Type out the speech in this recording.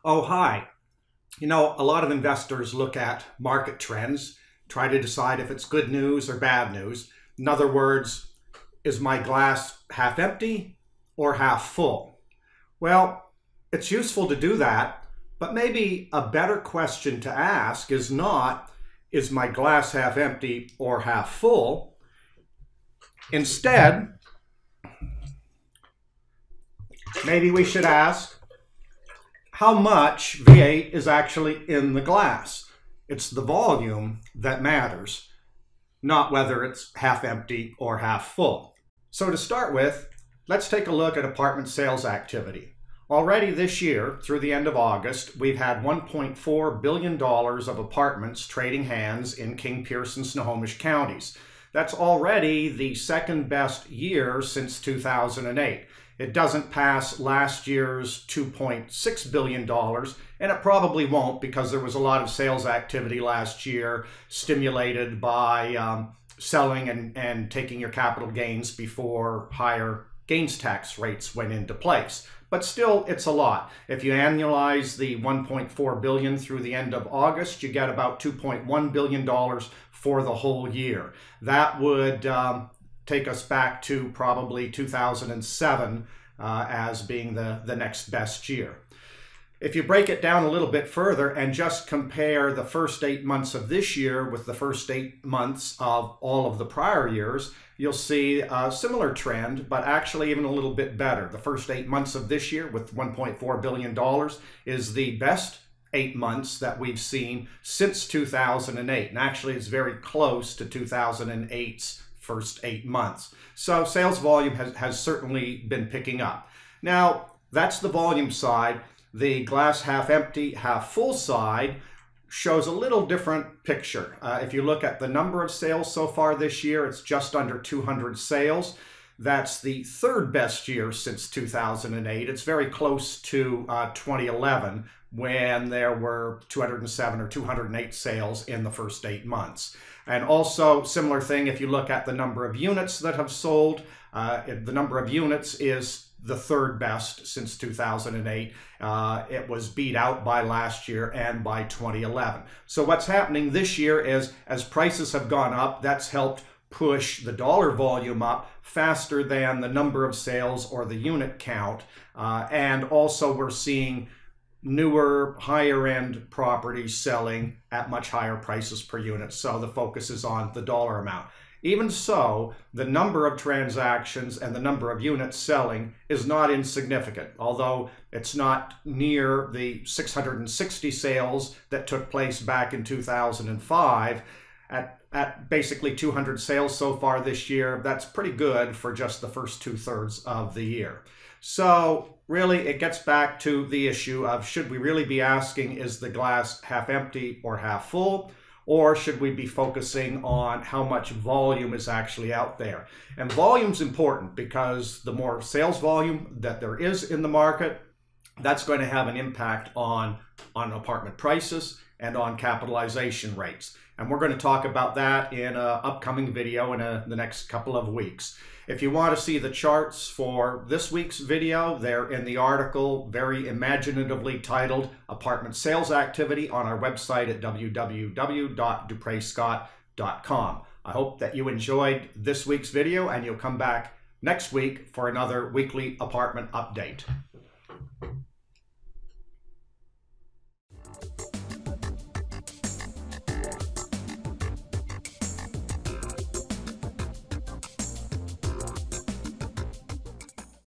Oh, hi. You know, a lot of investors look at market trends, try to decide if it's good news or bad news. In other words, is my glass half empty or half full? Well, it's useful to do that, but maybe a better question to ask is not, is my glass half empty or half full? Instead, maybe we should ask, how much V8 is actually in the glass? It's the volume that matters, not whether it's half empty or half full. So to start with, let's take a look at apartment sales activity. Already this year, through the end of August, we've had $1.4 billion of apartments trading hands in King, Pierce, and Snohomish counties. That's already the second best year since 2008. It doesn't pass last year's $2.6 billion, and it probably won't because there was a lot of sales activity last year stimulated by selling and taking your capital gains before higher gains tax rates went into place. But still, it's a lot. If you annualize the $1.4 billion through the end of August, you get about $2.1 billion for the whole year. That would take us back to probably 2007 as being the next best year. If you break it down a little bit further and just compare the first 8 months of this year with the first 8 months of all of the prior years, you'll see a similar trend, but actually even a little bit better. The first 8 months of this year with $1.4 billion is the best 8 months that we've seen since 2008. And actually it's very close to 2008's first 8 months. So sales volume has certainly been picking up. Now, that's the volume side. The glass half empty, half full side shows a little different picture. If you look at the number of sales so far this year, it's just under 200 sales. That's the third best year since 2008. It's very close to 2011 when there were 207 or 208 sales in the first 8 months. And also, similar thing, if you look at the number of units that have sold, the number of units is the third best since 2008. It was beat out by last year and by 2011. So what's happening this year is, as prices have gone up, that's helped push the dollar volume up faster than the number of sales or the unit count. And also we're seeing newer, higher-end properties selling at much higher prices per unit. So the focus is on the dollar amount. Even so, the number of transactions and the number of units selling is not insignificant, although it's not near the 660 sales that took place back in 2005. At basically 200 sales so far this year, that's pretty good for just the first 2/3 of the year. So really, it gets back to the issue of, should we really be asking, is the glass half empty or half full? Or should we be focusing on how much volume is actually out there? And volume's important because the more sales volume that there is in the market, that's going to have an impact on apartment prices and on capitalization rates. And we're going to talk about that in an upcoming video in the next couple of weeks. If you want to see the charts for this week's video, they're in the article very imaginatively titled Apartment Sales Activity on our website at www.duprescott.com. I hope that you enjoyed this week's video and you'll come back next week for another weekly apartment update.